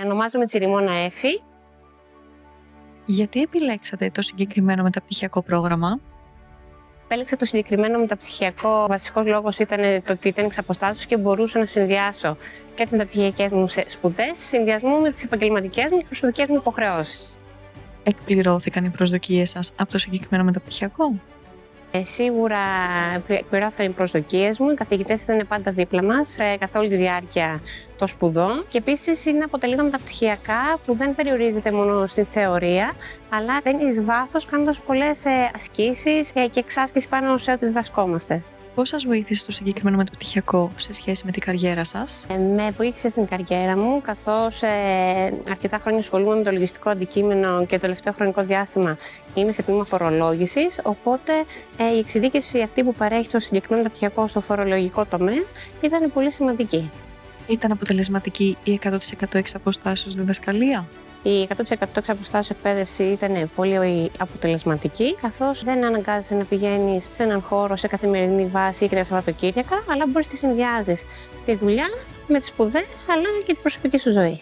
Ονομάζομαι Τσιριμώνα Έφη. Γιατί επιλέξατε το συγκεκριμένο μεταπτυχιακό πρόγραμμα? Επέλεξα το συγκεκριμένο μεταπτυχιακό. Ο βασικός λόγος ήταν το ότι ήταν εξ αποστάσεως και μπορούσα να συνδυάσω και τις μεταπτυχιακές μου σπουδές σε συνδυασμό με τις επαγγελματικές μου και προσωπικές μου υποχρεώσεις. Εκπληρώθηκαν οι προσδοκίες σας από το συγκεκριμένο μεταπτυχιακό? Σίγουρα εκπληρώθηκαν οι προσδοκίες μου. Οι καθηγητές ήταν πάντα δίπλα μας καθ' όλη τη διάρκεια των σπουδών. Και επίσης είναι από τα λίγα μεταπτυχιακά που δεν περιορίζεται μόνο στην θεωρία, αλλά μπαίνει εις βάθος κάνοντας πολλές ασκήσεις και εξάσκηση πάνω σε ό,τι διδασκόμαστε. Πώς σας βοήθησε το συγκεκριμένο μεταπτυχιακό σε σχέση με την καριέρα σας? Με βοήθησε στην καριέρα μου, καθώς αρκετά χρόνια ασχολούμαι με το λογιστικό αντικείμενο και το τελευταίο χρονικό διάστημα είμαι σε τμήμα φορολόγησης. Οπότε η εξειδίκευση αυτή που παρέχει το συγκεκριμένο μεταπτυχιακό στο φορολογικό τομέα ήταν πολύ σημαντική. Ήταν αποτελεσματική η 100% εξ αποστάσεως διδασκαλία? Η 100% εξ αποστάσεως εκπαίδευση ήταν πολύ αποτελεσματική, καθώς δεν αναγκάζεσαι να πηγαίνεις σε έναν χώρο σε καθημερινή βάση ή και τα Σαββατοκύριακα, αλλά μπορείς και συνδυάζεις τη δουλειά με τις σπουδές αλλά και την προσωπική σου ζωή.